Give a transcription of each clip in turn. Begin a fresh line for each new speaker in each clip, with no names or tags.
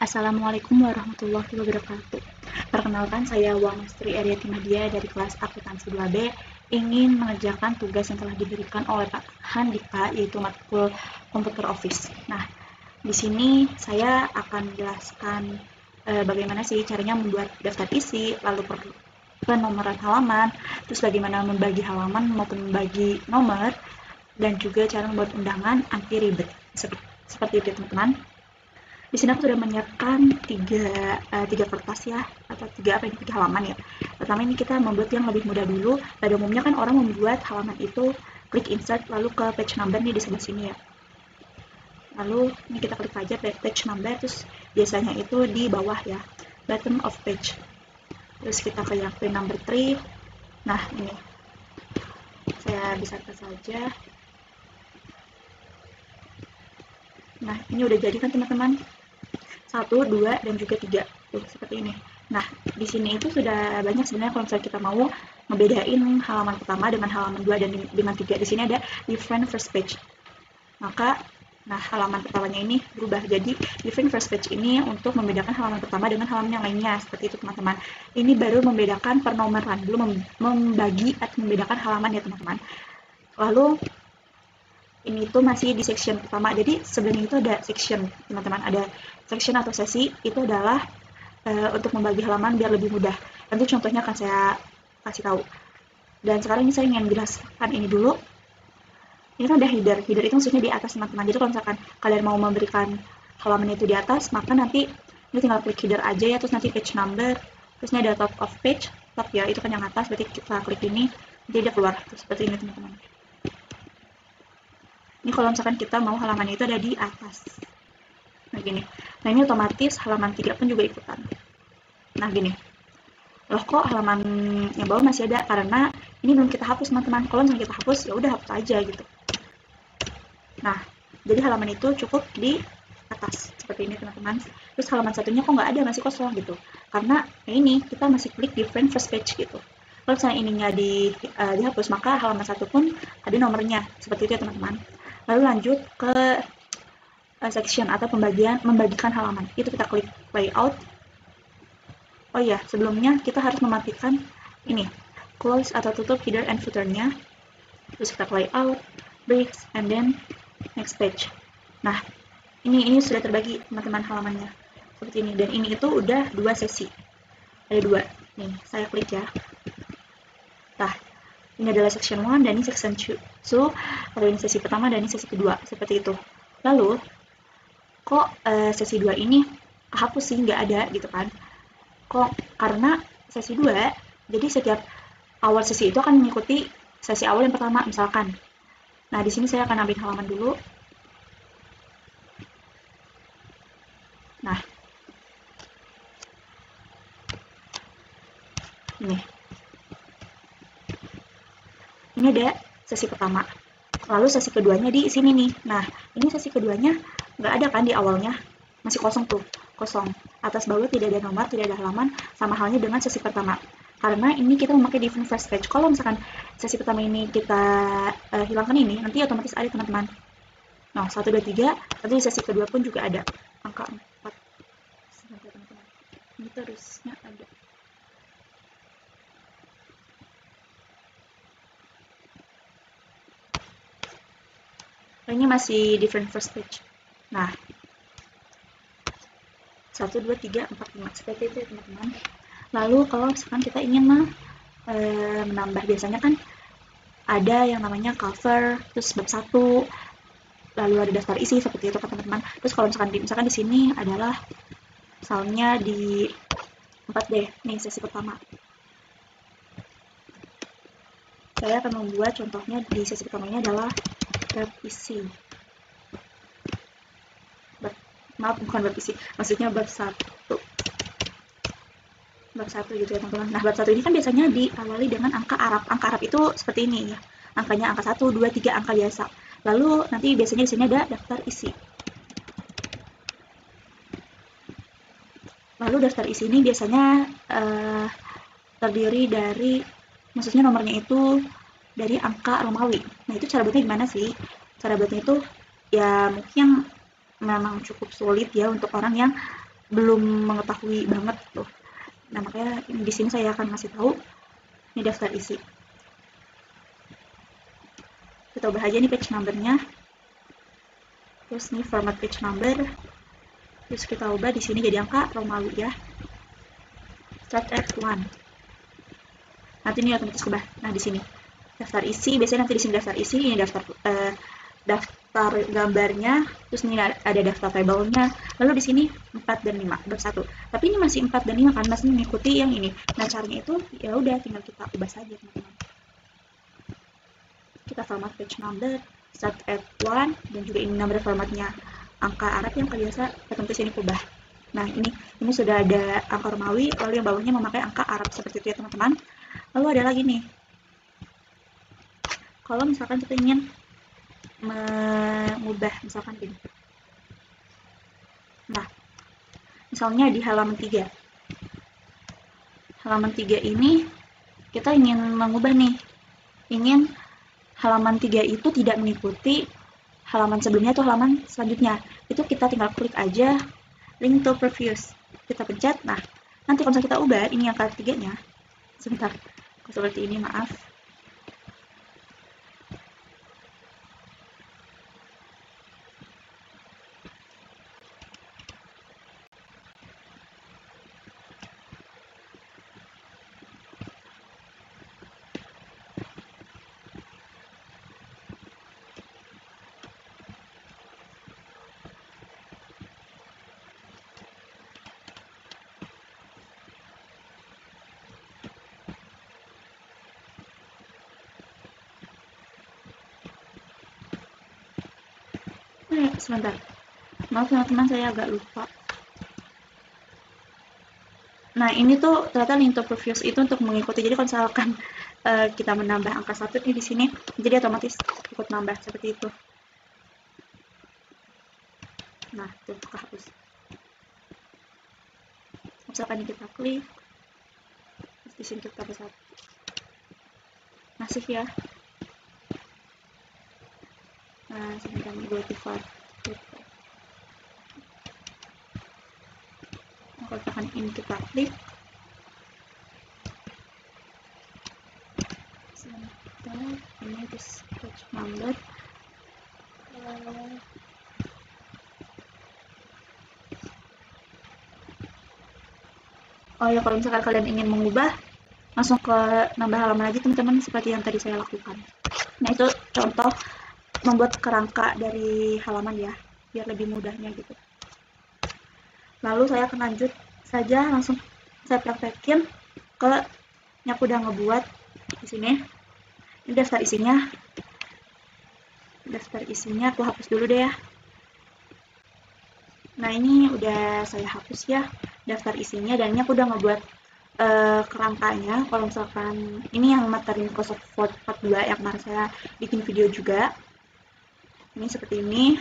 Assalamualaikum warahmatullahi wabarakatuh. Perkenalkan, saya Wangestri Ariati Nadia dari kelas Akuntansi 2B ingin mengerjakan tugas yang telah diberikan oleh Pak Handika, yaitu matkul Komputer Office. Nah, di sini saya akan menjelaskan bagaimana sih caranya membuat daftar isi, lalu penomoran halaman, terus bagaimana membagi halaman maupun membagi nomor, dan juga cara membuat undangan anti ribet. Seperti itu, teman-teman. Di sini aku sudah menyiapkan tiga kertas ya, atau tiga halaman ya. Pertama ini kita membuat yang lebih mudah dulu. Pada umumnya kan orang membuat halaman itu klik insert lalu ke page number nih di sebelah sini ya. Lalu ini kita klik aja page number, terus biasanya itu di bawah ya, bottom of page. Terus kita ke yang page number 3. Nah ini saya besarkan saja. Nah ini udah jadi kan teman-teman, 1, 2, dan juga 3 tuh seperti ini. Nah di sini itu sudah banyak sebenarnya kalau misalnya kita mau ngebedain halaman pertama dengan halaman 2 dan dengan 3. Di sini ada different first page. Maka nah halaman pertamanya ini berubah jadi different first page ini untuk membedakan halaman pertama dengan halaman yang lainnya, seperti itu teman-teman. Ini baru membedakan penomoran, belum membagi atau membedakan halaman ya teman-teman. Lalu ini tuh masih di section pertama, jadi sebenarnya itu ada section teman-teman, ada section atau sesi, itu adalah untuk membagi halaman biar lebih mudah. Nanti contohnya akan saya kasih tahu. Dan sekarang ini saya ingin jelaskan ini dulu. Ini kan ada header itu maksudnya di atas teman-teman. Jadi kalau misalkan kalian mau memberikan halaman itu di atas, maka nanti ini tinggal klik header aja ya, terus nanti page number, terus ini ada top of page, top ya, itu kan yang atas, berarti kita klik ini, jadi dia keluar, terus seperti ini teman-teman. Ini kalau misalkan kita mau halaman itu ada di atas. Nah gini. Nah ini otomatis halaman 3 pun juga ikutan. Nah gini. Loh kok halaman yang bawah masih ada? Karena ini belum kita hapus teman-teman. Kalau misalnya kita hapus ya udah hapus aja gitu. Nah, jadi halaman itu cukup di atas seperti ini teman-teman. Terus halaman satunya kok nggak ada, masih kosong gitu. Karena ini kita masih klik different first page gitu. Kalau misalnya ininya dihapus, maka halaman satu pun ada nomornya. Seperti itu ya teman-teman. Lalu lanjut ke section atau membagikan halaman. Itu kita klik layout. Oh iya, sebelumnya kita harus mematikan ini, close atau tutup header and footer-nya. Terus kita klik layout, breaks, and then next page. Nah, ini sudah terbagi teman-teman halamannya. Seperti ini. Dan ini itu udah 2 sesi. Ada 2. Nih, saya klik ya. Nah, ini adalah section 1 dan ini section 2. So, kalau ini sesi pertama dan ini sesi kedua, seperti itu. Lalu, kok sesi 2 ini kehapus sih, nggak ada gitu kan. Kok? Karena sesi 2, jadi setiap awal sesi itu akan mengikuti sesi awal yang pertama, misalkan. Nah, di sini saya akan ambil halaman dulu. Nah, ini. Ini ada sesi pertama. Lalu sesi keduanya di sini nih. Nah, ini sesi keduanya nggak ada kan di awalnya. Masih kosong tuh. Kosong. Atas bawah tidak ada nomor, tidak ada halaman. Sama halnya dengan sesi pertama. Karena ini kita memakai different first page. Kalau misalkan sesi pertama ini kita hilangkan ini, nanti otomatis ada teman-teman. Nah, 1, 2, 3. Nanti di sesi kedua pun juga ada. Angka 4. Sebentar teman-teman. Ini terusnya ada. Ini masih different first page. Nah, 1, 2, 3, 4, 5. Seperti itu ya teman-teman. Lalu kalau misalkan kita ingin menambah, biasanya kan ada yang namanya cover, terus bab 1, lalu ada daftar isi, seperti itu kan teman-teman. Terus kalau misalkan di sini adalah misalnya di 4D, nih sesi pertama. Saya akan membuat contohnya di sesi pertama ini adalah bab isi. Maaf, bukan bab isi, maksudnya bab 1. Bab 1 gitu ya teman-teman. Nah, bab 1 ini kan biasanya diawali dengan angka Arab. Angka Arab itu seperti ini ya. Angkanya angka 1, 2, 3, angka biasa. Lalu nanti biasanya di sini ada daftar isi. Lalu daftar isi ini biasanya terdiri dari, maksudnya nomornya itu dari angka Romawi. Nah, itu cara buatnya gimana sih? Cara buatnya itu ya mungkin memang cukup sulit ya untuk orang yang belum mengetahui banget tuh. Nah, makanya di sini saya akan ngasih tahu ini daftar isi. Kita ubah aja nih page number-nya. Terus nih format page number. Terus kita ubah di sini jadi angka Romawi ya. Start at 1. Nanti ini otomatis ubah. Nah, di sini daftar isi, biasanya nanti di sini daftar isi, ini daftar gambarnya, terus ini ada daftar tabelnya. Lalu di sini 4 dan 5 bersatu. Tapi ini masih 4 dan 5 kan, masih mengikuti yang ini. Nah, caranya itu ya udah tinggal kita ubah saja, teman-teman. Kita format page number, start at 1, dan juga ini number formatnya angka Arab yang biasa, otomatis ini ubah. Nah, ini sudah ada angka Romawi, lalu yang bawahnya memakai angka Arab seperti itu ya, teman-teman. Lalu ada lagi nih, kalau misalkan kita ingin mengubah, misalkan gini. Nah, misalnya di halaman 3. Halaman 3 ini kita ingin mengubah nih. Ingin halaman 3 itu tidak mengikuti halaman sebelumnya atau halaman selanjutnya. Itu kita tinggal klik aja link to previous. Kita pencet. Nah, nanti kalau kita ubah ini angka 3-nya. Sebentar. Seperti ini, maaf. Sebentar. Maaf teman-teman, saya agak lupa. Nah, ini tuh ternyata link to previous itu untuk mengikuti. Jadi kalau misalkan kita menambah angka 1 di sini, jadi otomatis ikut nambah seperti itu. Nah, tuh kehapus. Misalkan ini kita klik, terus di sini kita tambah 1. Masih ya. Nah, sebentar gue default. Kalau misalkan ini kita klik, sebentar, ini this page number. Oh ya, kalau misalkan kalian ingin mengubah, langsung ke nambah halaman lagi teman-teman, seperti yang tadi saya lakukan. Nah, itu contoh membuat kerangka dari halaman ya, biar lebih mudahnya gitu. Lalu saya akan lanjut saja, langsung saya praktekin ke yang udah ngebuat di sini. Ini daftar isinya. Daftar isinya aku hapus dulu deh ya. Nah, ini udah saya hapus ya daftar isinya, dan ini aku udah ngebuat kerangkanya. Kalau misalkan ini yang materi Microsoft Word 42 yang kemarin saya bikin video juga. Ini seperti ini.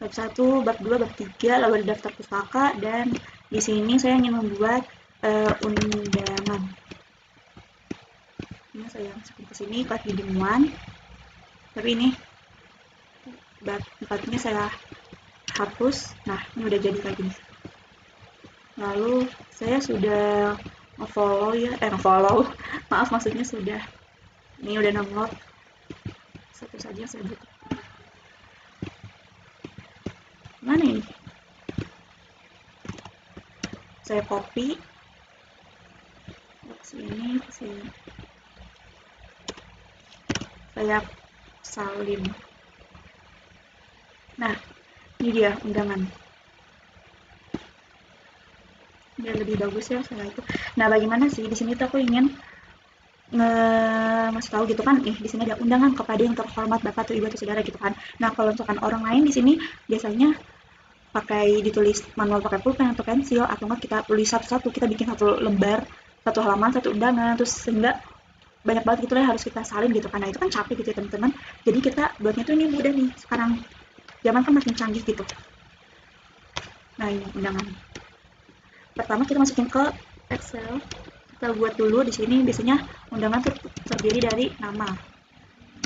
Bab 1, bab 2, bab 3, lalu ada daftar pustaka, dan di sini saya ingin membuat undangan. Ini saya masukin ke sini, klik di one. Tapi ini bab 4-nya saya hapus. Nah, ini udah jadi kayak gini. Lalu saya sudah nge-follow ya, maaf, maksudnya sudah, ini udah download. Satu saja saya butuh. Mana ini? Saya copy ke sini, saya salin. Nah, ini dia undangan. Biar lebih bagus ya saya itu. Nah, bagaimana sih di sini tuh aku ingin ngasih tahu gitu kan, di sini ada undangan kepada yang terhormat Bapak atau Ibu atau Saudara gitu kan. Nah, kalau misalkan orang lain di sini biasanya pakai ditulis manual pakai pulpen atau pensil, atau enggak kita tulis satu-satu, kita bikin satu lembar, satu halaman, satu undangan, terus sehingga banyak banget gitu lah harus kita salin gitu kan. Nah, itu kan capek gitu ya teman-teman. Jadi kita buatnya tuh ini mudah nih, sekarang zaman kan makin canggih gitu. Nah, ini undangan. Pertama kita masukin ke Excel. Kita buat dulu di sini, biasanya undangan terdiri dari nama.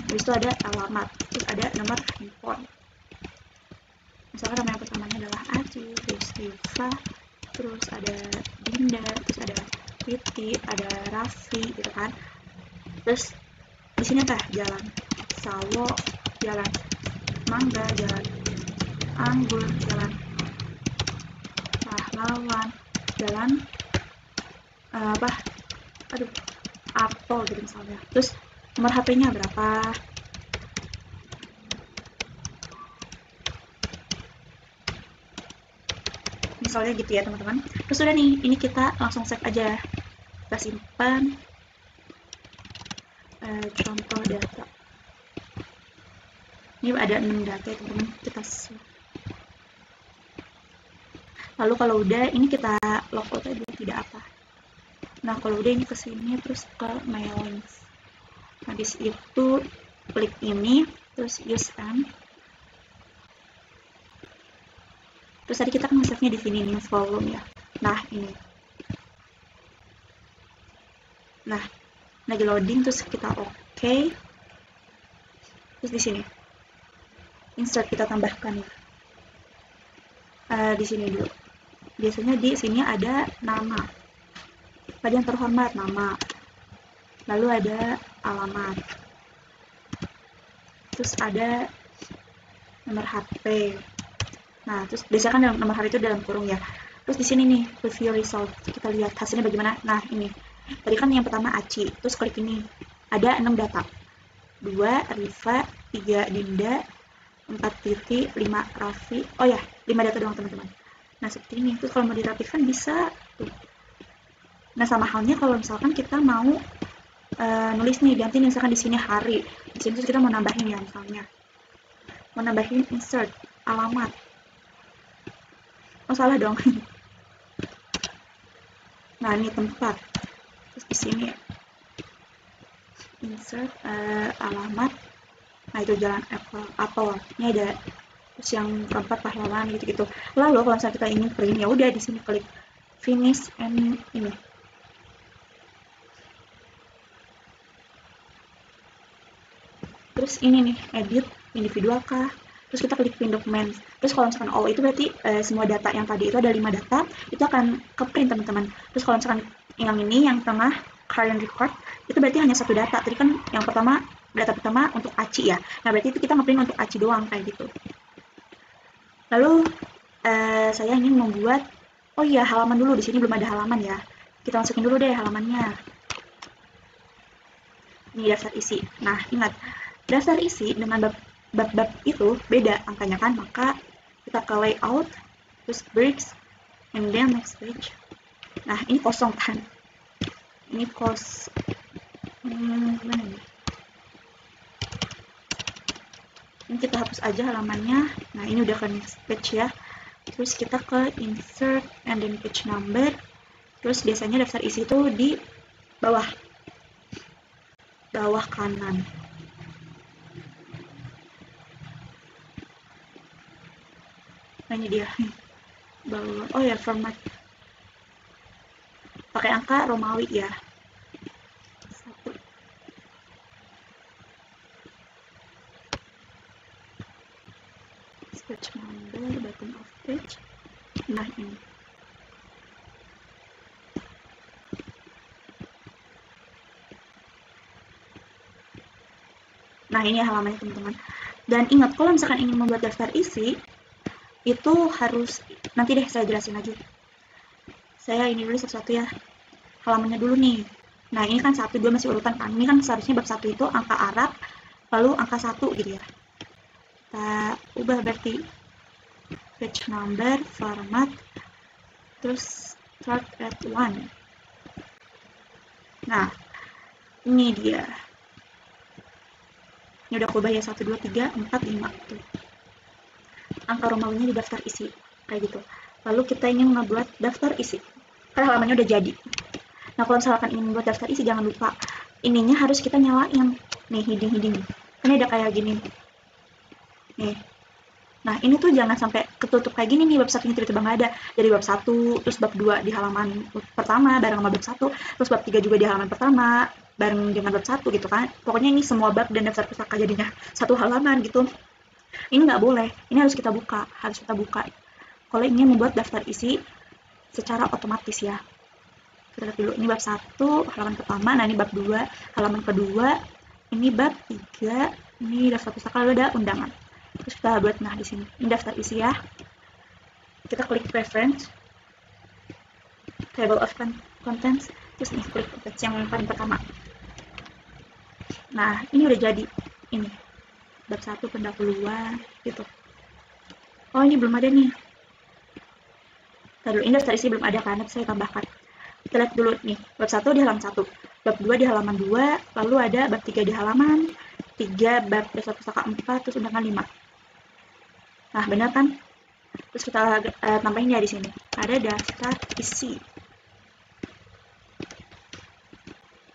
Habis itu ada alamat, terus ada nomor handphone. Misalkan nama yang pertamanya adalah Aci, terus Rifa, terus ada Dinda, terus ada Titi, ada Raffi gitu kan. Terus di sini apa? Jalan Sawo, jalan Mangga, jalan Anggur, jalan Pahlawan, jalan apa? Aduh, Apel gitu misalnya. Terus nomor HP-nya berapa? Misalnya gitu ya teman-teman. Terus udah nih, ini kita langsung save aja. Kita simpan contoh data. Ini ada 6 data ya teman-teman. Kita save. Lalu kalau udah, ini kita logout aja, tidak apa. Nah kalau udah ini kesini terus ke mailings. Habis itu klik ini, terus use and. Terus tadi kita kan nge-save-nya di sini nih volume ya. Nah ini. Nah lagi loading, terus kita oke. Terus di sini insert kita tambahkan ya. Di sini dulu. Biasanya di sini ada nama. Pada yang terhormat nama. Lalu ada alamat. Terus ada nomor HP. Nah, terus biasanya kan nomor HP itu dalam kurung ya. Terus di sini nih, review result. Kita lihat hasilnya bagaimana. Nah, ini. Tadi kan yang pertama Aci. Terus klik ini. Ada 6 data. 2 Rifa, 3 Dinda, 4 Titi, 5 Raffi. Oh ya, 5 data doang teman-teman. Nah, seperti ini. Terus kalau mau dirapikan bisa. Nah, sama halnya kalau misalkan kita mau nulis nih, ganti misalkan di sini hari. Di sini terus kita mau nambahin ya misalnya. Mau nambahin insert alamat. Oh salah dong. Nah ini tempat. Terus di sini insert alamat. Nah itu jalan Apple. Ini ada terus yang keempat pahlawan gitu-gitu. Lalu kalau misalnya kita ingin print ya udah di sini klik finish and ini. Terus ini nih edit individual kah? Terus kita klik print document. Terus kalau misalkan all itu berarti semua data yang tadi itu ada 5 data itu akan ke print teman-teman. Terus kalau misalkan yang ini yang tengah current record itu berarti hanya satu data. Tadi kan yang pertama data pertama untuk Aci ya. Nah berarti itu kita ngeprint untuk Aci doang kayak gitu. Lalu saya ingin membuat oh iya halaman dulu, di sini belum ada halaman ya. Kita masukin dulu deh halamannya. Ini daftar isi. Nah ingat daftar isi dengan bab-bab itu beda angkanya kan, maka kita ke layout, terus breaks, and then next page. Nah ini kosong kan, ini mana nih? Ini kita hapus aja halamannya. Nah ini udah ke next page ya. Terus kita ke insert and then page number. Terus biasanya daftar isi itu di bawah kanan. Nah ini dia bawah. Oh ya format pakai angka Romawi ya. 1. Page number, bottom of page. Nah ini. Nah ini halamannya teman-teman. Dan ingat kalau misalkan ingin membuat daftar isi itu harus nanti deh saya jelasin lagi. Saya ini dulu satu-satu ya. Halamannya dulu nih. Nah ini kan 1, 2 masih urutan kan. Ini kan seharusnya bab 1 itu angka Arab, lalu angka 1 gitu ya. Kita ubah berarti page number, format, terus start at 1. Nah ini dia. Ini udah aku ubah ya 1, 2, 3, 4, 5 tuh. Angka Romawinya di daftar isi kayak gitu. Lalu kita ingin membuat daftar isi karena halamannya udah jadi. Nah kalau misalkan ingin membuat daftar isi jangan lupa ininya harus kita nyalain nih, heading ini ada kayak gini nih. Nah ini tuh jangan sampai ketutup kayak gini nih, bab 1 tiba-tiba nggak ada. Jadi bab 1 terus bab 2 di halaman pertama bareng sama bab 1, terus bab 3 juga di halaman pertama bareng dengan bab 1 gitu kan. Pokoknya ini semua bab dan daftar pustaka jadinya satu halaman gitu. Ini nggak boleh, ini harus kita buka, kalau ingin membuat daftar isi secara otomatis ya. Kita lihat dulu, ini bab 1 halaman pertama, nah ini bab 2 halaman kedua, ini bab 3, ini daftar pustaka, lalu ada undangan. Terus kita buat, nah di sini ini daftar isi ya. Kita klik preference, table of contents, terus nih klik batch yang paling pertama. Nah ini udah jadi, ini bab 1 pendahuluan gitu. Oh ini belum ada nih, ini daftar isi belum ada kan, saya tambahkan. Kita lihat dulu nih, bab 1 di halaman 1, bab 2 di halaman 2, lalu ada bab 3 di halaman 3, bab daftar pustaka 4, terus undangan 5. Nah benar kan? Terus kita tambahin ya di sini, ada daftar isi.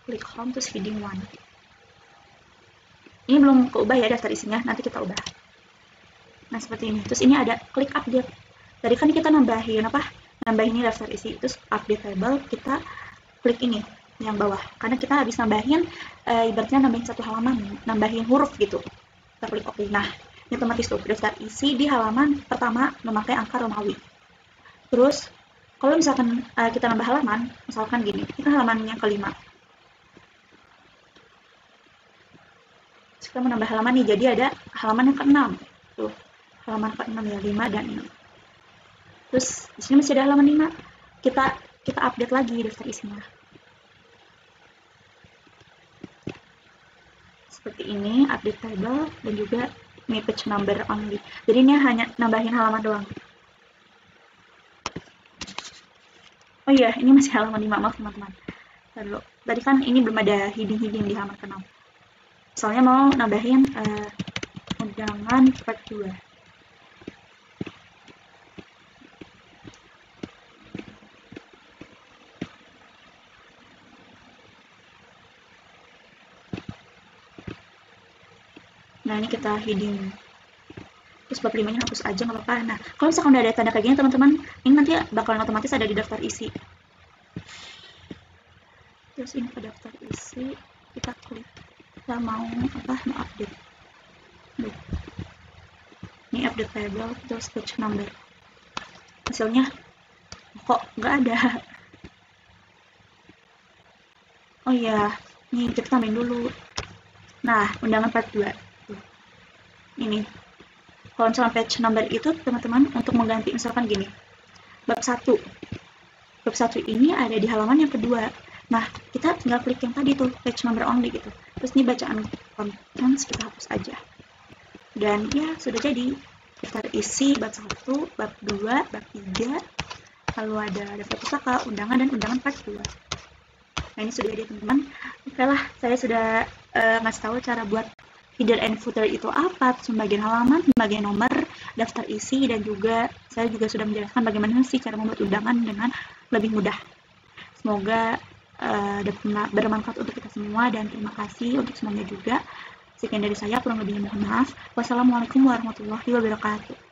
Klik home, terus heading 1. Ini belum keubah ya daftar isinya, nanti kita ubah. Nah seperti ini. Terus ini ada klik update. Tadi kan kita nambahin ini daftar isi, terus update table, kita klik ini yang bawah, karena kita habis nambahin ibaratnya nambahin satu halaman, nambahin huruf gitu. Kita klik OK. Nah ini otomatis tuh daftar isi di halaman pertama memakai angka Romawi. Terus kalau misalkan kita nambah halaman, misalkan gini, kita halaman yang kelima, kita menambah halaman nih, jadi ada halaman yang ke-6 tuh, halaman ke-6 ya, 5 dan 6. Terus di sini masih ada halaman 5, kita update lagi daftar isinya seperti ini, update table, dan juga ini page number only. Jadi ini hanya nambahin halaman doang. Oh iya, ini masih halaman 5, maaf teman-teman. Tadi kan ini belum ada heading di halaman ke-6. Soalnya mau nambahin undangan part 2. Nah ini kita heading. Terus bab 5 nya hapus aja, nggak apa-apa. Nah kalau misalkan udah ada tanda kayak gini teman-teman, ini nanti bakalan otomatis ada di daftar isi. Terus ini ke daftar isi, kita klik, kita mau update. Ini update table, terus page number. Hasilnya kok nggak ada. Oh iya, nih kita tambahin dulu. Nah undangan part 2 ini, kalau misalkan page number itu teman-teman untuk mengganti, misalkan gini, bab 1 ini ada di halaman yang kedua. Nah kita tinggal klik yang tadi tuh, page number only gitu. Terus ini bacaan contents kita hapus aja, dan ya sudah jadi daftar isi bab 1, bab 2, bab 3, lalu ada daftar pustaka, undangan, dan undangan part 2. Nah ini sudah jadi teman-teman. Oke lah, saya sudah ngasih tahu cara buat header and footer itu apa, pembagian halaman, pembagian nomor, daftar isi, dan juga saya juga sudah menjelaskan bagaimana sih cara membuat undangan dengan lebih mudah. Semoga bermanfaat untuk kita semua, dan terima kasih untuk semuanya juga. Sekian dari saya, kurang lebihnya mohon maaf. Wassalamualaikum warahmatullahi wabarakatuh.